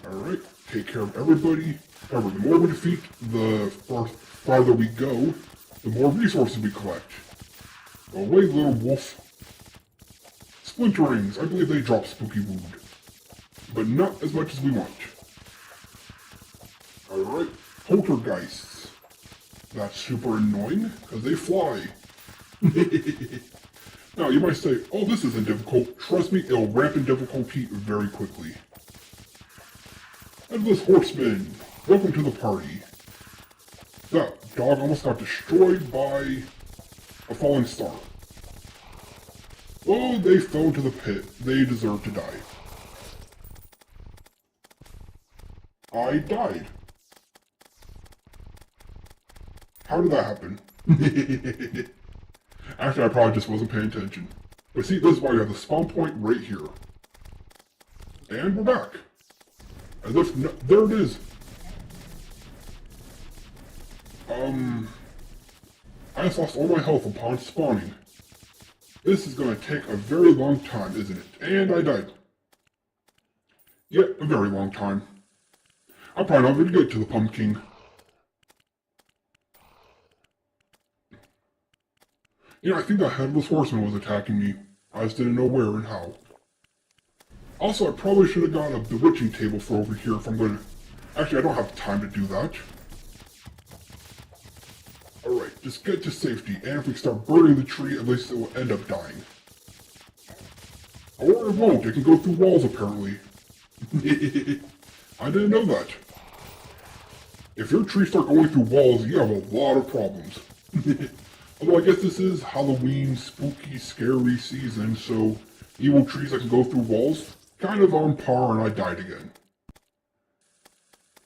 Alright, take care of everybody. Remember, the more we defeat, the farther we go, the more resources we collect. Go away, little wolf. Splinterings. I believe they drop spooky wood. But not as much as we want. Alright, poltergeists. That's super annoying, because they fly. Now, you might say, oh, this isn't difficult. Trust me, it'll ramp in difficulty very quickly. Headless horseman. Welcome to the party. That dog almost got destroyed by a falling star. Well, they fell into the pit. They deserve to die. I died. How did that happen? Actually, I probably just wasn't paying attention. But see, this is why you have the spawn point right here. And we're back. As if, no, there it is. I just lost all my health upon spawning. This is going to take a very long time, isn't it? And I died. Yep, a very long time. I'm probably not going to get to the pumpkin. You know, I think that headless horseman was attacking me. I just didn't know where and how. Also, I probably should have got a bewitching table for over here if I'm going to... Actually, I don't have time to do that. Alright, just get to safety, and if we start burning the tree, at least it will end up dying. Or it won't, it can go through walls apparently. I didn't know that. If your trees start going through walls, you have a lot of problems. Although I guess this is Halloween, spooky, scary season, so evil trees that can go through walls, kind of on par, and I died again.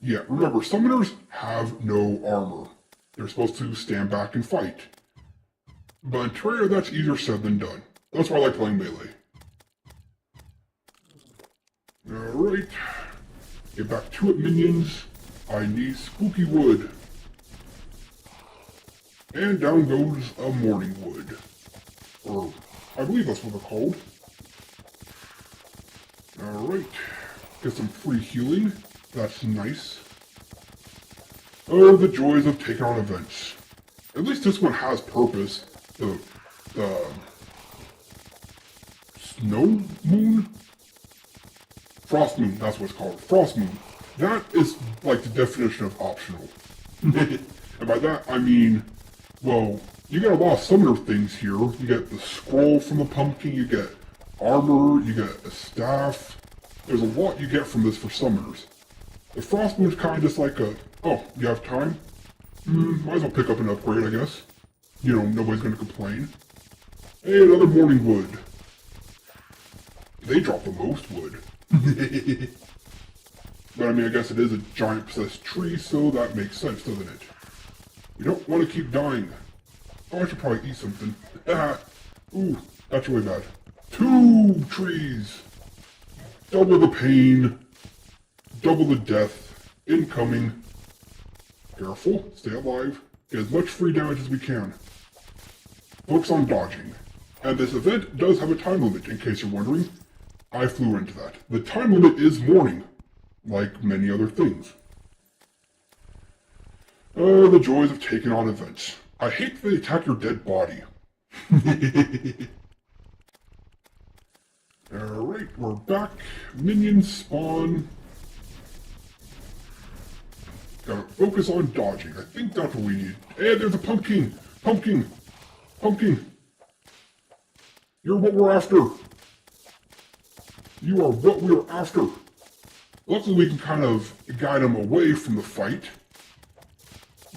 Yeah, remember, summoners have no armor. They're supposed to stand back and fight. But in Terraria, that's easier said than done. That's why I like playing melee. Alright. Get back to it, minions. I need spooky wood. And down goes a morning wood. Or, I believe that's what they're called. Alright. Get some free healing. That's nice. Oh, the joys of taking on events. At least this one has purpose. The snow moon? Frost moon, that's what it's called. Frost moon. That is like the definition of optional. And by that, I mean, well, you get a lot of summoner things here. You get the scroll from the pumpkin, you get armor, you get a staff. There's a lot you get from this for summoners. The Frost Moon's kind of just like a, oh, you have time? Might as well pick up an upgrade, I guess. You know, nobody's going to complain. Hey, another morning wood. They drop the most wood. But I mean, I guess it is a giant possessed tree, so that makes sense, doesn't it? You don't want to keep dying. Oh, I should probably eat something. Ah, ooh, that's really bad. 2 trees! Double the pain. Double the death. Incoming. Careful, stay alive. Get as much free damage as we can. Focus on dodging. And this event does have a time limit, in case you're wondering. I flew into that. The time limit is morning, like many other things. Oh, the joys of taking on events. I hate that they attack your dead body. Alright, we're back. Minions spawn. Gotta focus on dodging. I think that's what we need. Hey, there's a pumpkin! Pumpkin! Pumpkin! You're what we're after! You are what we're after! Luckily we can kind of guide them away from the fight.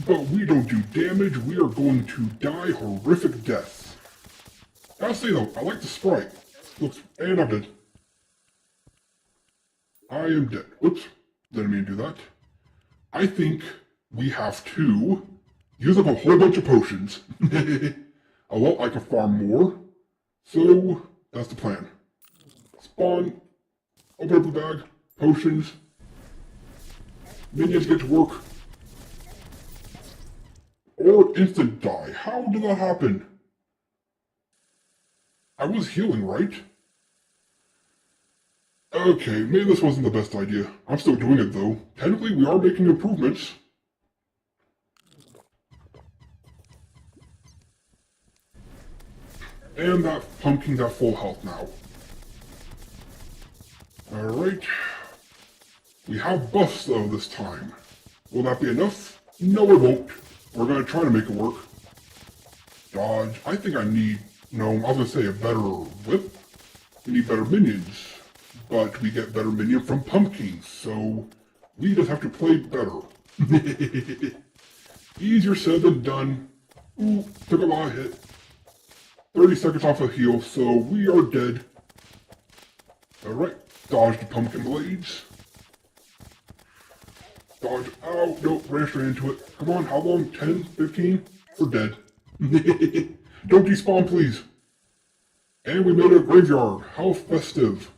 But we don't do damage, we are going to die horrific deaths. I'll say though, I like the sprite. Looks, and I'm dead. I am dead. Oops, didn't mean to do that. I think we have to use up a whole bunch of potions. A lot I can farm more. So, that's the plan. Spawn, open up the bag, potions. Minions get to work. Or instant die. How did that happen? I was healing, right? Okay, maybe this wasn't the best idea. I'm still doing it though. Technically, we are making improvements. And that pumpkin got full health now. Alright. We have buffs though this time. Will that be enough? No, it won't. We're gonna try to make it work. Dodge. I think I need... No, I was gonna say a better whip. We need better minions. But we get better minion from pumpkins, so we just have to play better. Easier said than done. Ooh, took a lot of hit. 30 seconds off a heal, so we are dead. Alright, dodge the pumpkin blades. Dodge. Ow, nope, ran straight into it. Come on, how long? 10, 15? We're dead. Don't despawn, please. And we made a graveyard. How festive.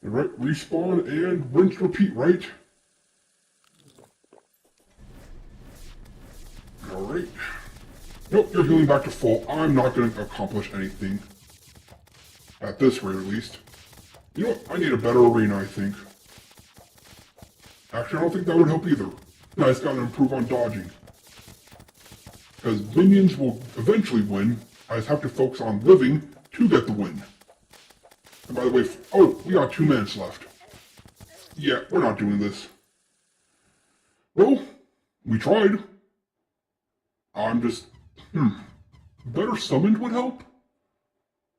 Alright, respawn and rinse repeat, right? Alright. Nope, you're healing back to full. I'm not going to accomplish anything. At this rate, at least. You know what? I need a better arena, I think. Actually, I don't think that would help either. I just gotta improve on dodging. Because minions will eventually win. I just have to focus on living to get the win. And by the way, oh, we got 2 minutes left. Yeah, we're not doing this. Well, we tried. I'm just, better summoned would help?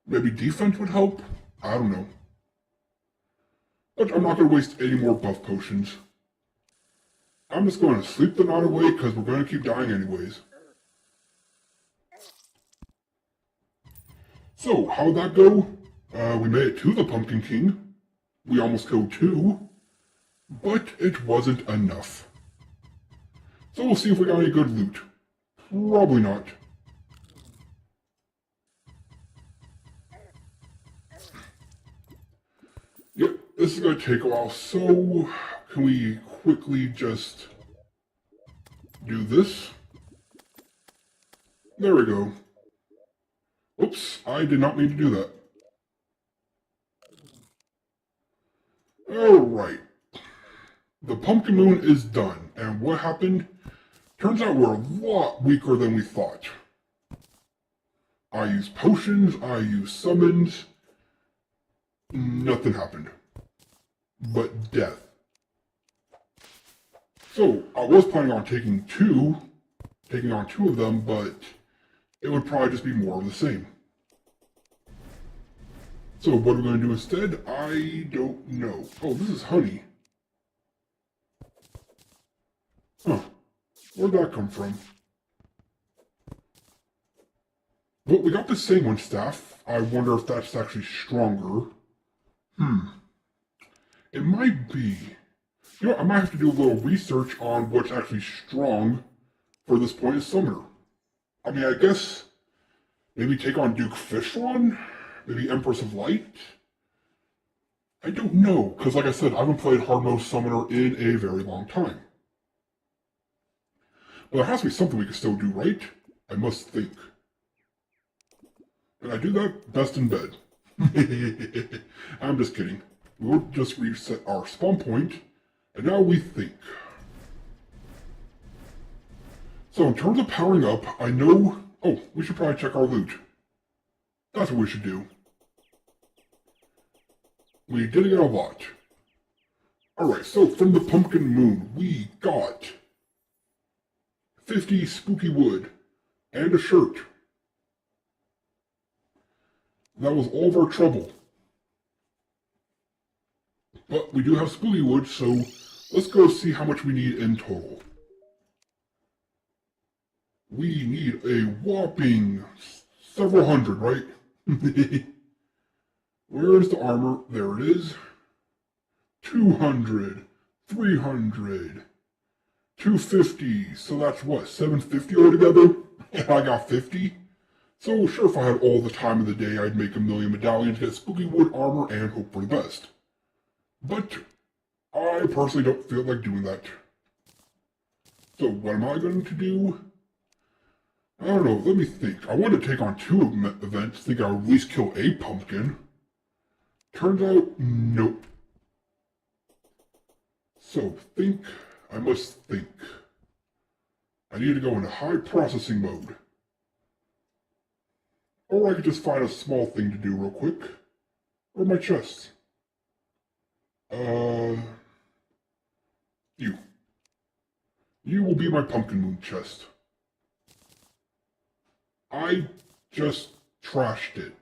Maybe defense would help? I don't know. But I'm not going to waste any more buff potions. I'm just going to sleep the night away because we're going to keep dying anyways. So, how'd that go? We made it to the Pumpkin King. We almost killed 2. But it wasn't enough. So we'll see if we got any good loot. Probably not. Yep, this is going to take a while, so can we quickly just do this? There we go. Oops, I did not mean to do that. Alright. The Pumpkin Moon is done, and what happened? Turns out we're a lot weaker than we thought. I used potions, I used summons. Nothing happened. But death. So, I was planning on taking on 2 of them, but it would probably just be more of the same. So, what are we going to do instead? I don't know. Oh, this is honey. Huh. Where'd that come from? Well, we got the same one staff. I wonder if that's actually stronger. It might be. You know, I might have to do a little research on what's actually strong for this point as Summoner. I mean, I guess maybe take on Duke Fishron? Maybe Empress of Light? I don't know, because like I said, I haven't played hard mode Summoner in a very long time. But there has to be something we can still do, right? I must think. Can I do that? Best in bed. I'm just kidding. We'll just reset our spawn point, and now we think. So in terms of powering up, I know... Oh, we should probably check our loot. That's what we should do. We did get a lot. Alright, so from the Pumpkin Moon, we got 50 spooky wood and a shirt. That was all of our trouble. But we do have spooky wood, so let's go see how much we need in total. We need a whopping several hundred, right? Where's the armor? There it is. 200, 300, 250. So that's what, 750 altogether? And I got 50? So sure, if I had all the time of the day, I'd make 1,000,000 medallions, get spooky wood armor, and hope for the best. But I personally don't feel like doing that. So what am I going to do? I don't know, let me think. I wanted to take on 2 events, think I would at least kill a pumpkin. Turns out, nope. So I must think. I need to go into high processing mode. Or I could just find a small thing to do real quick. Or my chest. You. You will be my Pumpkin Moon chest. I just trashed it.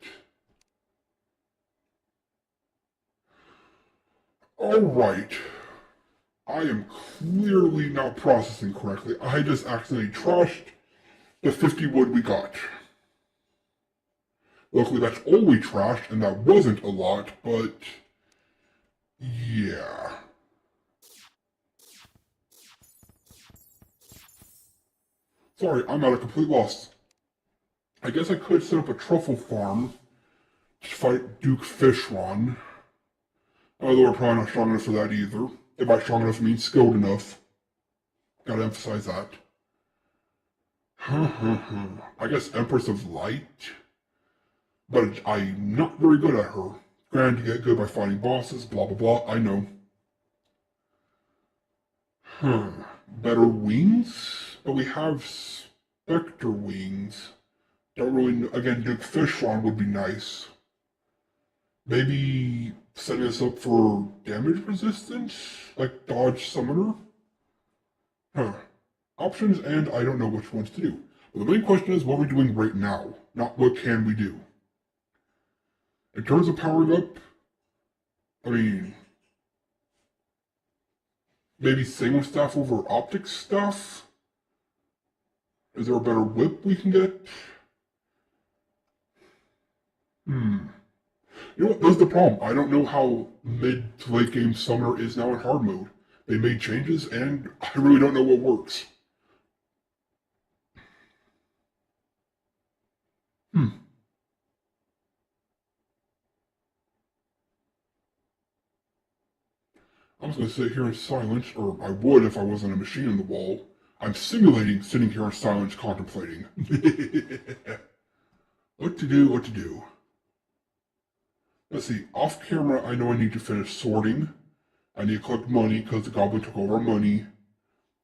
Alright. I am clearly not processing correctly. I just accidentally trashed the 50 wood we got. Luckily that's all we trashed, and that wasn't a lot, but yeah. Sorry, I'm at a complete loss. I guess I could set up a truffle farm to fight Duke Fishron. Although we're probably not strong enough for that either. If by strong enough, I mean skilled enough. Gotta emphasize that. I guess Empress of Light? But I'm not very good at her. Granted, you get good by fighting bosses, blah blah blah, I know. Better wings? But we have Spectre wings. Don't really know. Again, Duke Fishron would be nice. Maybe setting us up for damage resistance? Like Dodge Summoner? Options, and I don't know which ones to do. But the main question is what we're doing right now, not what can we do. In terms of powering up, I mean, maybe Sane Staff over Optic Staff? Is there a better whip we can get? You know what, that's the problem. I don't know how mid to late game Summoner is now in hard mode. They made changes, and I really don't know what works. I'm just going to sit here in silence, or I would if I wasn't a machine on the wall. I'm simulating sitting here in silence contemplating. What to do. Let's see, off camera I know I need to finish sorting. I need to collect money because the goblin took all our money.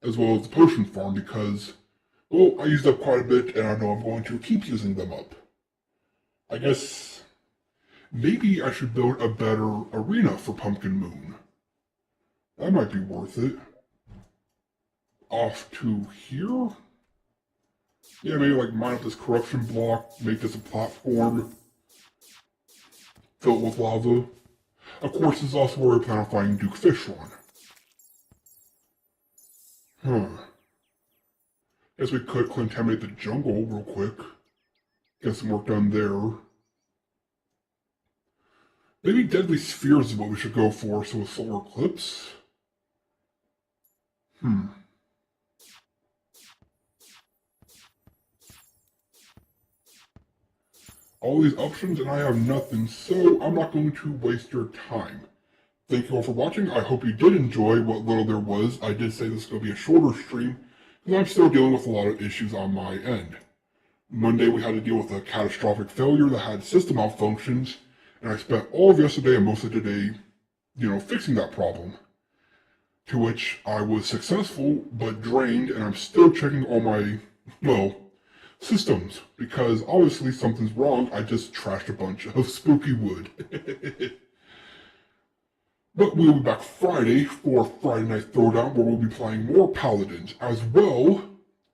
As well as the potion farm because, well, I used up quite a bit and I know I'm going to keep using them up. I guess maybe I should build a better arena for Pumpkin Moon. That might be worth it. Off to here? Yeah, maybe like mine up this corruption block, make this a platform, fill it with lava. Of course, this is also where we plan on finding Duke Fishron. Guess we could contaminate the jungle real quick. Get some work done there. Maybe Deadly Spheres is what we should go for, so with Solar Eclipse. All these options and I have nothing, so I'm not going to waste your time. Thank you all for watching. I hope you did enjoy what little there was. I did say this is going to be a shorter stream, because I'm still dealing with a lot of issues on my end. Monday we had to deal with a catastrophic failure that had system malfunctions, and I spent all of yesterday and most of today, fixing that problem. To which I was successful, but drained, and I'm still checking all my, systems, because obviously something's wrong. I just trashed a bunch of spooky wood. But we'll be back Friday for Friday Night Throwdown, where we'll be playing more Paladins, as well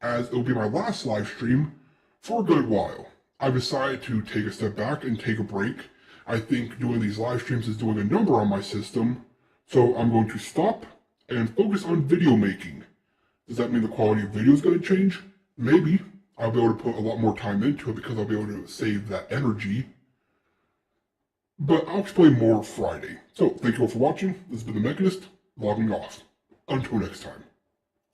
as it'll be my last live stream for a good while. I've decided to take a step back and take a break. I think doing these live streams is doing a number on my system, so I'm going to stop and focus on video making. Does that mean the quality of video is going to change? Maybe. I'll be able to put a lot more time into it because I'll be able to save that energy. But I'll explain more Friday. So, thank you all for watching. This has been the Mechanist, logging off. Until next time.